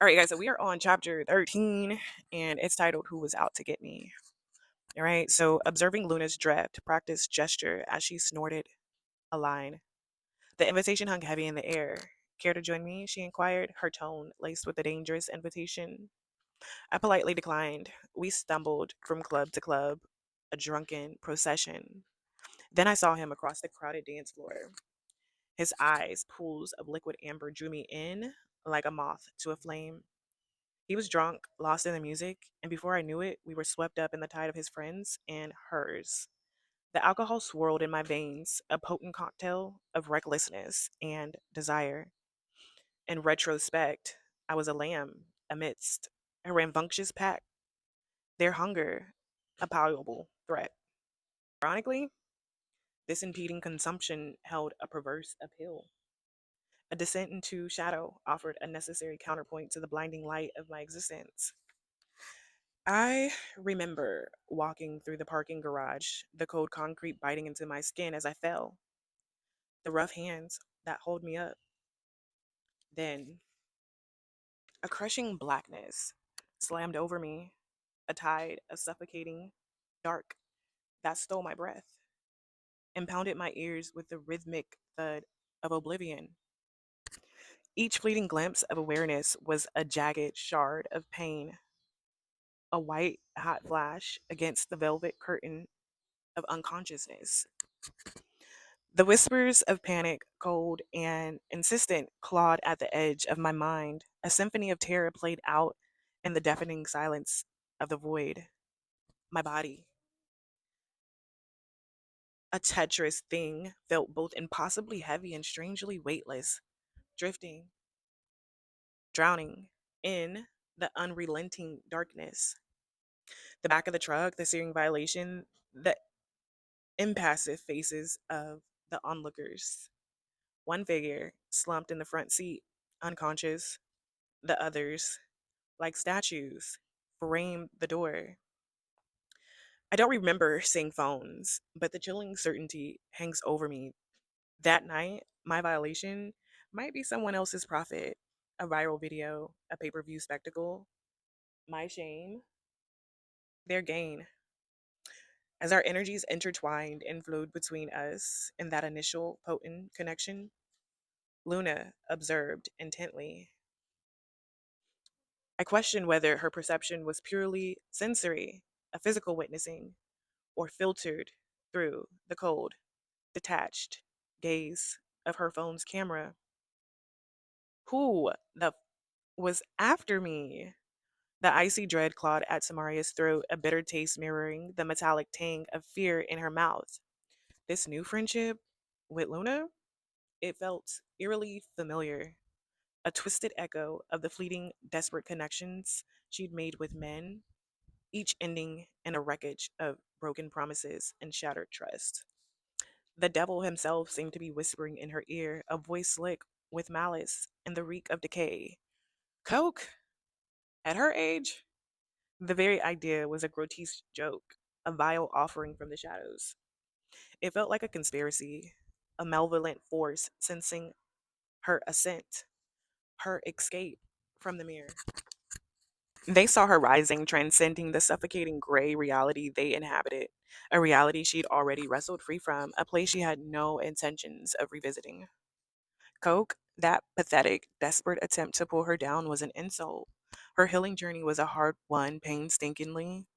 All right, guys, so we are on chapter 13, and it's titled Who Was Out to Get Me? All right, so observing Luna's drift, practiced gesture as she snorted a line. The invitation hung heavy in the air. Care to join me? She inquired, her tone laced with a dangerous invitation. I politely declined. We stumbled from club to club, a drunken procession. Then I saw him across the crowded dance floor. His eyes, pools of liquid amber, drew me in like a moth to a flame. He was drunk, lost in the music, and before I knew it, we were swept up in the tide of his friends and hers. The alcohol swirled in my veins, a potent cocktail of recklessness and desire. In retrospect, I was a lamb amidst a rambunctious pack, their hunger a palpable threat. Ironically, this impeding consumption held a perverse appeal. A descent into shadow offered a necessary counterpoint to the blinding light of my existence. I remember walking through the parking garage, the cold concrete biting into my skin as I fell, the rough hands that hold me up. Then, a crushing blackness slammed over me, a tide of suffocating dark that stole my breath, and pounded my ears with the rhythmic thud of oblivion. Each fleeting glimpse of awareness was a jagged shard of pain, a white hot flash against the velvet curtain of unconsciousness. The whispers of panic, cold and insistent, clawed at the edge of my mind. A symphony of terror played out in the deafening silence of the void. My body, a treacherous thing, felt both impossibly heavy and strangely weightless, drifting, drowning in the unrelenting darkness. The back of the truck, the searing violation, the impassive faces of the onlookers. One figure slumped in the front seat, unconscious. The others, like statues, framed the door. I don't remember seeing phones, but the chilling certainty hangs over me. That night, my violation might be someone else's profit, a viral video, a pay per view spectacle. My shame, their gain. As our energies intertwined and flowed between us in that initial potent connection, Luna observed intently. I questioned whether her perception was purely sensory, a physical witnessing, or filtered through the cold, detached gaze of her phone's camera. Who the was after me? The icy dread clawed at Tamaria's throat, a bitter taste mirroring the metallic tang of fear in her mouth. This new friendship with Luna, it felt eerily familiar, a twisted echo of the fleeting, desperate connections she'd made with men, each ending in a wreckage of broken promises and shattered trust. The devil himself seemed to be whispering in her ear, a voice slick with malice and the reek of decay. Coke? At her age? The very idea was a grotesque joke, a vile offering from the shadows. It felt like a conspiracy, a malevolent force sensing her ascent, her escape from the mirror. They saw her rising, transcending the suffocating gray reality they inhabited, a reality she'd already wrestled free from, a place she had no intentions of revisiting. Coke, that pathetic, desperate attempt to pull her down, was an insult. Her healing journey was a hard one, painstakingly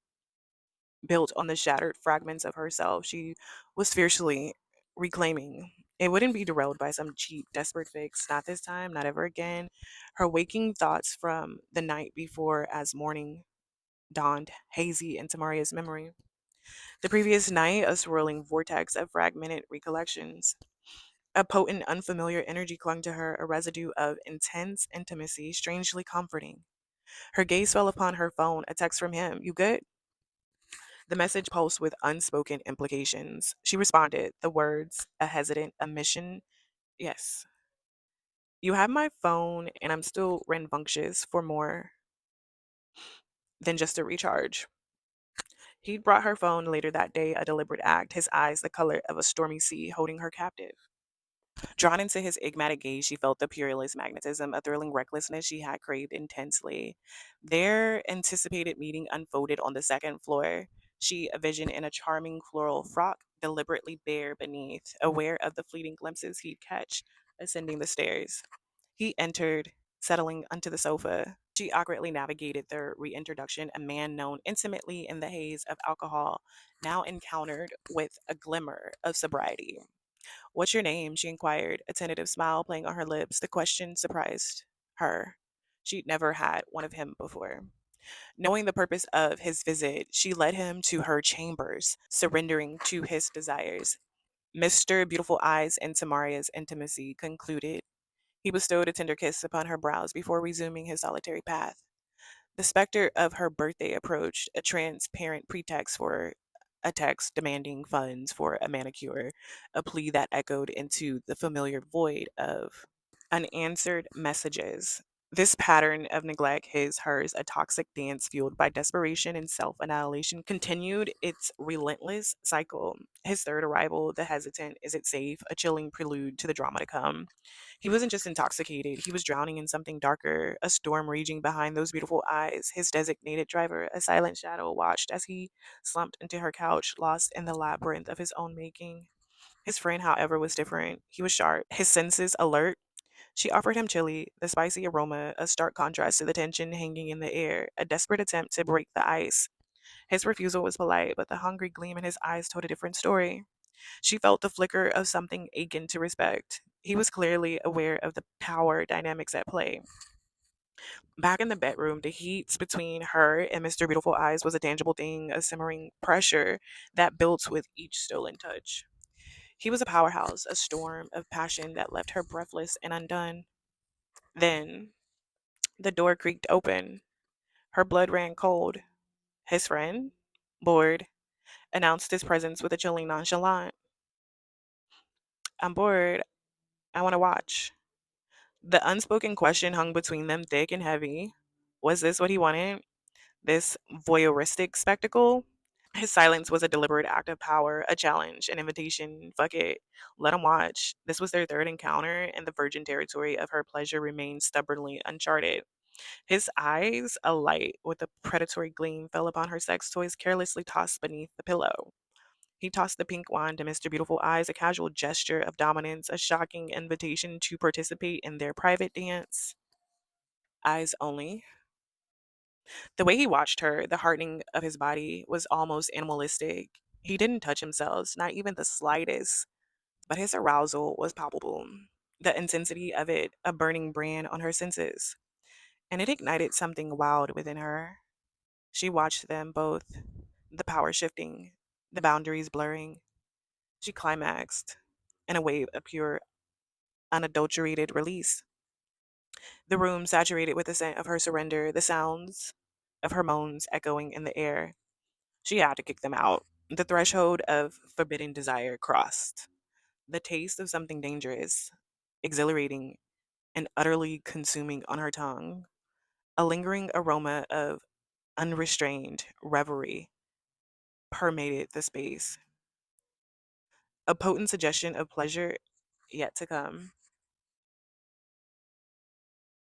built on the shattered fragments of herself she was fiercely reclaiming. It wouldn't be derailed by some cheap, desperate fix, not this time, not ever again. Her waking thoughts from the night before as morning dawned hazy in Tamaria's memory. The previous night, a swirling vortex of fragmented recollections. A potent, unfamiliar energy clung to her, a residue of intense intimacy, strangely comforting. Her gaze fell upon her phone, a text from him. You good? The message pulsed with unspoken implications. She responded, the words, a hesitant admission, yes. You have my phone, and I'm still rambunctious for more than just a recharge. He'd brought her phone later that day, a deliberate act, his eyes the color of a stormy sea, holding her captive. Drawn into his enigmatic gaze, she felt the pureless magnetism, a thrilling recklessness she had craved intensely. Their anticipated meeting unfolded on the second floor. She, a vision in a charming floral frock, deliberately bare beneath, aware of the fleeting glimpses he'd catch ascending the stairs. He entered, settling onto the sofa. She awkwardly navigated their reintroduction, a man known intimately in the haze of alcohol, now encountered with a glimmer of sobriety. "What's your name?" she inquired, a tentative smile playing on her lips. The question surprised her. She'd never had one of him before. Knowing the purpose of his visit, she led him to her chambers, surrendering to his desires. Mr. Beautiful Eyes and Tamaria's intimacy concluded. He bestowed a tender kiss upon her brows before resuming his solitary path. The specter of her birthday approached, a transparent pretext for a text demanding funds for a manicure, a plea that echoed into the familiar void of unanswered messages. This pattern of neglect, his, hers, a toxic dance fueled by desperation and self annihilation, continued its relentless cycle. His third arrival, the hesitant, is it safe, a chilling prelude to the drama to come. He wasn't just intoxicated, he was drowning in something darker, a storm raging behind those beautiful eyes. His designated driver, a silent shadow, watched as he slumped into her couch, lost in the labyrinth of his own making. His friend, however, was different. He was sharp, his senses alert. She offered him chili, the spicy aroma, a stark contrast to the tension hanging in the air, a desperate attempt to break the ice. His refusal was polite, but the hungry gleam in his eyes told a different story. She felt the flicker of something aching to respect. He was clearly aware of the power dynamics at play. Back in the bedroom, the heat between her and Mr. Beautiful Eyes was a tangible thing, a simmering pressure that built with each stolen touch. He was a powerhouse, a storm of passion that left her breathless and undone. Then the door creaked open. Her blood ran cold. His friend, bored, announced his presence with a chilling nonchalance. "I'm bored. I want to watch." The unspoken question hung between them thick and heavy. Was this what he wanted? This voyeuristic spectacle? His silence was a deliberate act of power, a challenge, an invitation. Fuck it. Let him watch. This was their third encounter, and the virgin territory of her pleasure remained stubbornly uncharted. His eyes, alight with a predatory gleam, fell upon her sex toys carelessly tossed beneath the pillow. He tossed the pink wand to Mr. Beautiful Eyes, a casual gesture of dominance, a shocking invitation to participate in their private dance. Eyes only. The way he watched her, the hardening of his body, was almost animalistic. He didn't touch himself, not even the slightest, but his arousal was palpable. The intensity of it, a burning brand on her senses. And it ignited something wild within her. She watched them both, the power shifting, the boundaries blurring. She climaxed in a wave of pure, unadulterated release. The room saturated with the scent of her surrender, the sounds of her moans echoing in the air. She had to kick them out. The threshold of forbidden desire crossed. The taste of something dangerous, exhilarating, and utterly consuming on her tongue. A lingering aroma of unrestrained revelry permeated the space. A potent suggestion of pleasure yet to come.